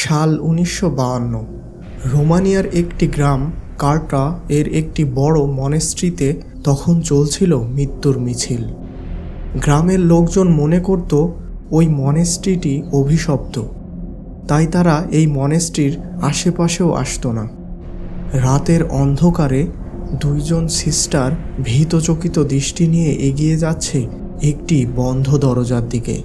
সাল ১৯৫২। রোমানিয়ার একটি গ্রাম কার্টা এর একটি বড় মনেস্ট্রিতে তখন চলছিল মৃত্যুর মিছিল। গ্রামের লোকজন মনে করত ওই মনেস্ট্রিটি অভিশপ্ত, তাই তারা এই মনেস্ট্রির আশেপাশেও আসতো না। রাতের অন্ধকারে দুইজন সিস্টার ভীতচকিত দৃষ্টি নিয়ে এগিয়ে যাচ্ছে একটি বন্ধ দরজার দিকে।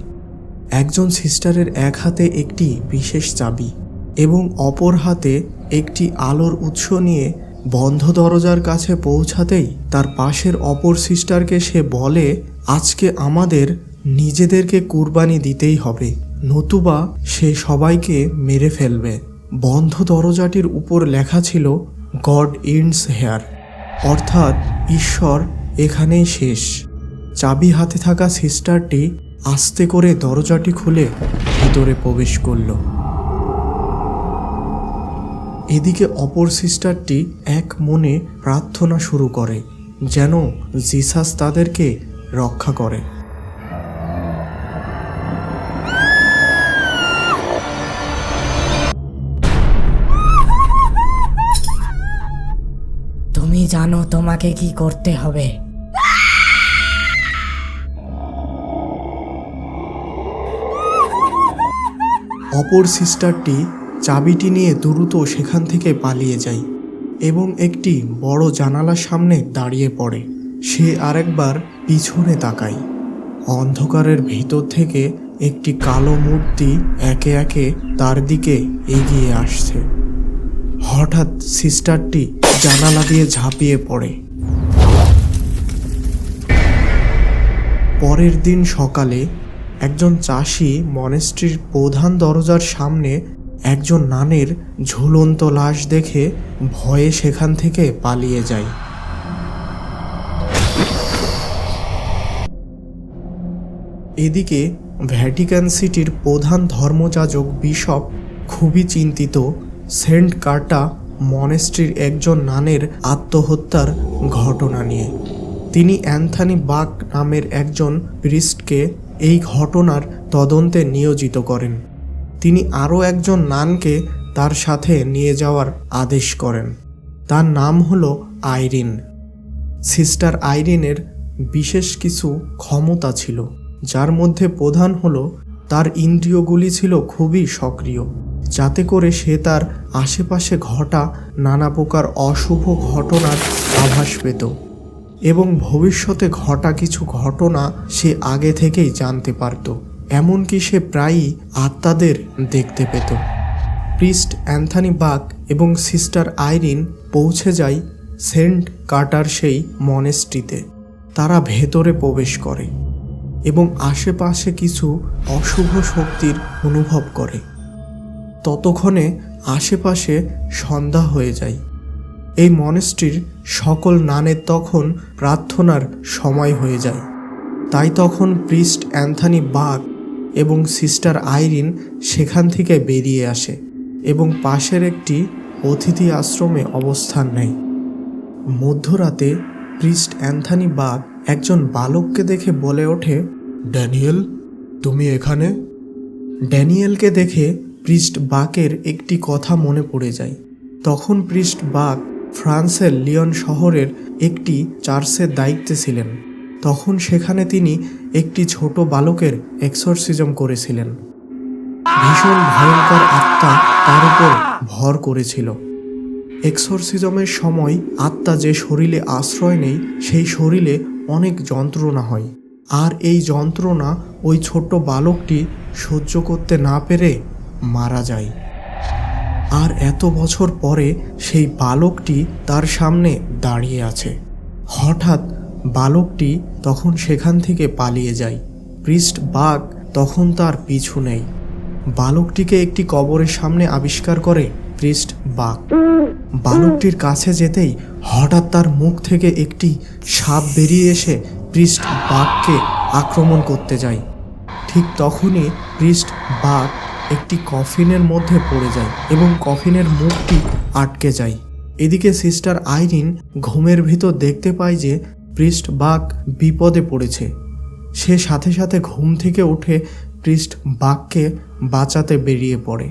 একজন সিস্টারের এক হাতে একটি বিশেষ চাবি এবং অপর হাতে একটি আলোর উৎস নিয়ে বন্ধ দরজার কাছে পৌঁছাতেই তার পাশের অপর সিস্টারকে সে বলে, আজকে আমাদের নিজেদেরকে কুরবানি দিতেই হবে, নতুবা সে সবাইকে মেরে ফেলবে। বন্ধ দরজাটির উপর লেখা ছিল গড এন্ডস হেয়ার, অর্থাৎ ঈশ্বর এখানেই শেষ। চাবি হাতে থাকা সিস্টারটি আস্তে করে দরজাটি খুলে ভিতরে প্রবেশ করল। এদিকে অপর সিস্টারটি এক মনে প্রার্থনা শুরু করে যেন জিসাস তাদেরকে রক্ষা করে। তুমি জানো তোমাকে কি করতে হবে। অপর সিস্টারটি চাবিটি নিয়ে দ্রুত সেখান থেকে পালিয়ে যায় এবং একটি বড় জানালার সামনে দাঁড়িয়ে পড়ে। সে আরেকবার পিছনে তাকায়। অন্ধকারের ভিতর থেকে একটি কালো মূর্তি একে একে তার দিকে এগিয়ে আসছে। হঠাৎ সিস্টারটি জানালা দিয়ে ঝাঁপিয়ে পড়ে। পরের দিন সকালে একজন চাষি মনেস্ট্রির প্রধান দরজার সামনে একজন নানের ঝুলন্ত লাশ দেখে ভয়ে সেখান থেকে পালিয়ে যায়। এদিকে ভ্যাটিকান সিটির প্রধান ধর্মযাজক বিশপ খুবই চিন্তিত সেন্ট কার্টা মনেস্ট্রির একজন নানের আত্মহত্যার ঘটনা নিয়ে। তিনি অ্যান্থনি বাক নামের একজন প্রিস্টকে এই ঘটনার তদন্তে নিয়োজিত করেন। তিনি আরও একজন নানকে তার সাথে নিয়ে যাওয়ার আদেশ করেন। তার নাম হলো আইরিন। সিস্টার আইরিনের বিশেষ কিছু ক্ষমতা ছিল, যার মধ্যে প্রধান হলো তার ইন্দ্রিয়গুলি ছিল খুবই সক্রিয়, যাতে করে সে তার আশেপাশে ঘটা নানা প্রকার অশুভ ঘটনার আভাস পেত এবং ভবিষ্যতে ঘটা কিছু ঘটনা সে আগে থেকেই জানতে পারত। এমনকি সে প্রায়ই আত্মাদের দেখতে পেত। প্রিস্ট অ্যান্থনি বাক এবং সিস্টার আইরিন পৌঁছে যায় সেন্ট কার্টার সেই মনেস্ট্রিতে। তারা ভেতরে প্রবেশ করে এবং আশেপাশে কিছু অশুভ শক্তির অনুভব করে। ততক্ষণে আশেপাশে সন্ধ্যা হয়ে যায়। এই মনেস্ট্রির সকল নানের তখন প্রার্থনার সময় হয়ে যায়। তাই তখন প্রিস্ট অ্যান্থনি বাক এবং সিস্টার আইরিন সেখান থেকে বেরিয়ে আসে এবং পাশের একটি অতিথি আশ্রমে অবস্থান নেয়। মধ্যরাতে প্রিস্ট অ্যান্থনি বাক একজন বালককে দেখে বলে ওঠে, ড্যানিয়েল, তুমি এখানে? ড্যানিয়েলকে দেখে প্রিস্ট বাকের একটি কথা মনে পড়ে যায়। তখন প্রিস্ট বাক ফ্রান্সের লিয়ন শহরের একটি চার্চের দায়িত্বে ছিলেন। তখন সেখানে তিনি একটি ছোট বালকের এক্সরসিজম করেছিলেন। ভীষণ ভয়ঙ্কর আত্মা তার উপর ভর করেছিল। এক্সরসিজমের সময় আত্মা যে শরীরে আশ্রয় নেই, সেই শরীরে অনেক যন্ত্রণা হয়, আর এই যন্ত্রণা ওই ছোট্ট বালকটি সহ্য করতে না পেরে মারা যায়। আর এত বছর পরে সেই বালকটি তার সামনে দাঁড়িয়ে আছে। হঠাৎ বালকটি তখন সেখান থেকে পালিয়ে যায়। প্রিস্ট বাক তখন তার পিছু নেয়। বালকটিকে একটি কবরের সামনে আবিষ্কার করে প্রিস্ট বাক। বালকটির কাছে যেতেই হঠাৎ তার মুখ থেকে একটি সাপ বেরিয়ে এসে প্রিস্ট বাককে আক্রমণ করতে যায়। ঠিক তখনই প্রিস্ট বাক একটি কফিনের মধ্যে পড়ে যায় এবং কফিনের মুখটি আটকে যায়। এদিকে সিস্টার আইরিন ঘুমের ভিতর দেখতে পায় যে প্রিস্ট বাক বিপদে পড়েছে। সে সাথে সাথে ঘুম থেকে উঠে প্রিস্ট বাককে বাঁচাতে বেরিয়ে পড়ে।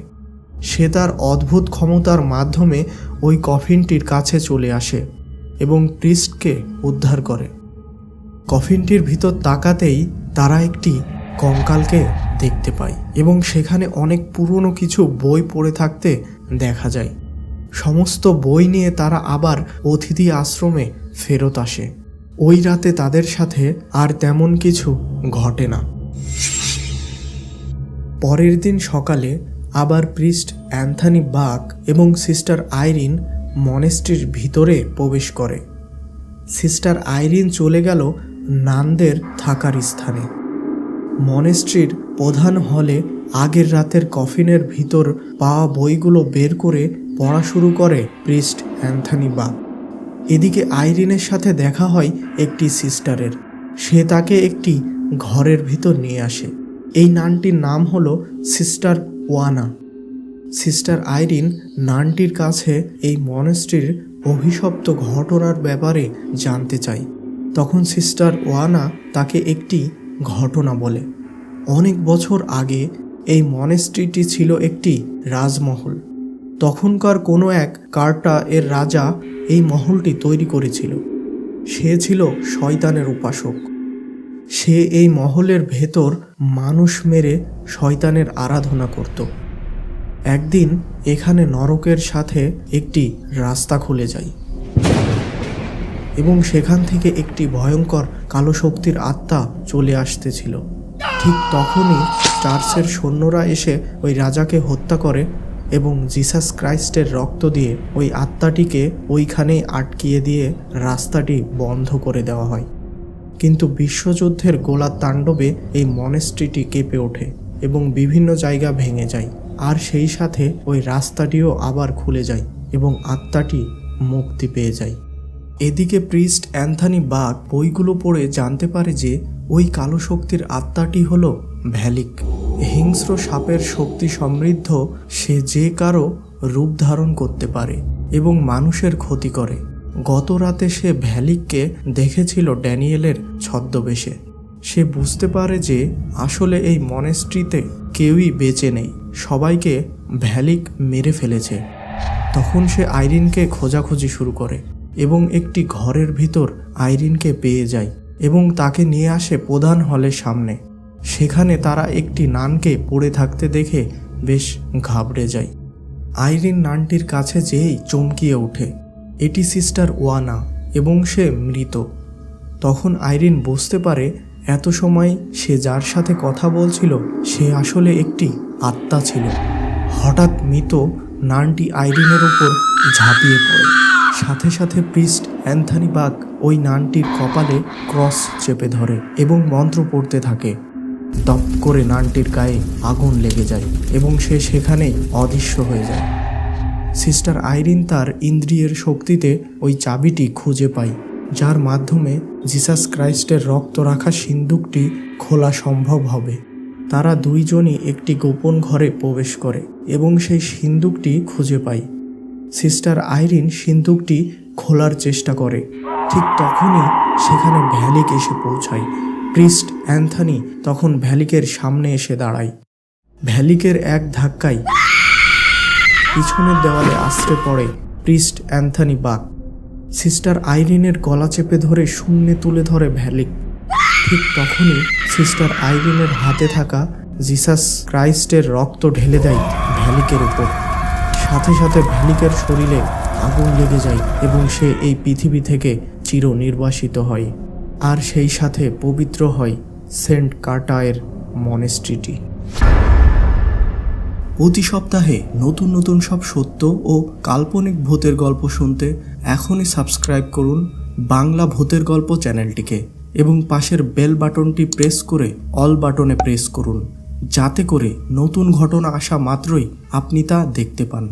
সে তার অদ্ভুত ক্ষমতার মাধ্যমে ওই কফিনটির কাছে চলে আসে এবং প্রিস্টকে উদ্ধার করে। কফিনটির ভিতর তাকাতেই তারা একটি কঙ্কালকে দেখতে পায় এবং সেখানে অনেক পুরনো কিছু বই পড়ে থাকতে দেখা যায়। সমস্ত বই নিয়ে তারা আবার অতিথি আশ্রমে ফেরত আসে। ওই রাতে তাদের সাথে আর তেমন কিছু ঘটে না। পরের দিন সকালে আবার প্রিস্ট অ্যান্থনি বাক এবং সিস্টার আইরিন মনেস্ট্রির ভিতরে প্রবেশ করে। সিস্টার আইরিন চলে গেল নানদের থাকার স্থানে। মনেস্ট্রির প্রধান হলে আগের রাতের কফিনের ভিতর পাওয়া বইগুলো বের করে পড়া শুরু করে প্রিস্ট অ্যান্থনি বাক। এদিকে আইরিনের সাথে দেখা হয় একটি সিস্টারের। সে তাকে একটি ঘরের ভিতর নিয়ে আসে। এই নানটির নাম হলো সিস্টার ওয়ানা। সিস্টার আইরিন নানটির কাছে এই মনেস্ট্রির অভিশপ্ত ঘটনার ব্যাপারে জানতে চায়। তখন সিস্টার ওয়ানা তাকে একটি ঘটনা বলে। অনেক বছর আগে এই মনেস্ট্রিটি ছিল একটি রাজমহল। তখনকার কোনো এক কার্টা এর রাজা এই মহলটি তৈরি করেছিল। সে ছিল শয়তানের উপাসক। সে এই মহলের ভেতর মানুষ মেরে শয়তানের আরাধনা করত। একদিন এখানে নরকের সাথে একটি রাস্তা খুলে যায় এবং সেখান থেকে একটি ভয়ঙ্কর কালো শক্তির আত্মা চলে আসতেছিল। ঠিক তখনই চার্চের সৈন্যরা এসে ওই রাজাকে হত্যা করে এবং জিসাস ক্রাইস্টের রক্ত দিয়ে ওই আত্মাটিকে ওইখানেই আটকিয়ে দিয়ে রাস্তাটি বন্ধ করে দেওয়া হয়। কিন্তু বিশ্বযুদ্ধের গোলার তাণ্ডবে এই মনেস্ট্রিটি কেঁপে ওঠে এবং বিভিন্ন জায়গা ভেঙে যায়। আর সেই সাথে ওই রাস্তাটিও আবার খুলে যায় এবং আত্মাটি মুক্তি পেয়ে যায়। এদিকে প্রিস্ট অ্যান্থনি বাক বইগুলো পড়ে জানতে পারে যে ওই কালো শক্তির আত্মাটি হলো ভ্যালিক। হিংস্র সাপের শক্তি সমৃদ্ধ সে যে কারো রূপ ধারণ করতে পারে এবং মানুষের ক্ষতি করে। গত রাতে সে ভ্যালিককে দেখেছিল ড্যানিয়েলের ছদ্মবেশে। সে বুঝতে পারে যে আসলে এই মনেস্ট্রিতে কেউই বেঁচে নেই, সবাইকে ভ্যালিক মেরে ফেলেছে। তখন সে আইরিনকে খোঁজাখুঁজি শুরু করে এবং একটি ঘরের ভিতর আইরিনকে পেয়ে যায় এবং তাকে নিয়ে আসে প্রধান হলের সামনে। সেখানে তারা একটি নানকে পড়ে থাকতে দেখে বেশ ঘাবড়ে যায়। আইরিন নানটির কাছে যেয়েই চমকিয়ে ওঠে। এটি সিস্টার ওয়ানা এবং সে মৃত। তখন আইরিন বুঝতে পারে এত সময় সে যার সাথে কথা বলছিল সে আসলে একটি আত্মা ছিল। হঠাৎ মৃত নানটি আইরিনের উপর ঝাঁপিয়ে পড়ে। সাথে সাথে প্রিস্ট অ্যান্থনি বাক ওই নানটির কপালে ক্রস চেপে ধরে এবং মন্ত্র পড়তে থাকে। দপ করে নানটির গায়ে আগুন লেগে যায় এবং সে সেখানেই অদৃশ্য হয়ে যায়। সিস্টার আইরিন তার ইন্দ্রিয়ের শক্তিতে ওই চাবিটি খুঁজে পায়, যার মাধ্যমে জিসাস ক্রাইস্টের রক্ত রাখা সিন্দুকটি খোলা সম্ভব হবে। তারা দুইজনই একটি গোপন ঘরে প্রবেশ করে এবং সেই সিন্দুকটি খুঁজে পায়। সিস্টার আইরিন সিন্দুকটি খোলার চেষ্টা করে। ঠিক তখনই সেখানে ভ্যালিক এসে পৌঁছায়। প্রিস্ট অ্যান্থনি তখন ভ্যালিকের সামনে এসে দাঁড়ায়। ভ্যালিকের এক ধাক্কায় পিছনের দেওয়ালে আশ্রে পড়ে প্রিস্ট অ্যান্থনি বাক। সিস্টার আইরিনের গলা চেপে ধরে শূন্যে তুলে ধরে ভ্যালিক। ঠিক তখনই সিস্টার আইরিনের হাতে থাকা জিসাস ক্রাইস্টের রক্ত ঢেলে দেয় ভ্যালিকের উপর। সাথে সাথে ভ্যালিকের শরীরে আগুন লেগে যায় এবং সে এই পৃথিবী থেকে চিরনির্বাসিত হয়। আর সেই সাথে পবিত্র হয় সেন্ট কার্টায়ের মনেস্ট্রিটি। প্রতি সপ্তাহে নতুন নতুন সব সত্য ও কাল্পনিক ভূতের গল্প শুনতে এখনই সাবস্ক্রাইব করুন বাংলা ভূতের গল্প চ্যানেলটিকে এবং পাশের বেল বাটনটি প্রেস করে অল বাটনে প্রেস করুন, যাতে করে নতুন ঘটনা আসা মাত্রই আপনি তা দেখতে পান।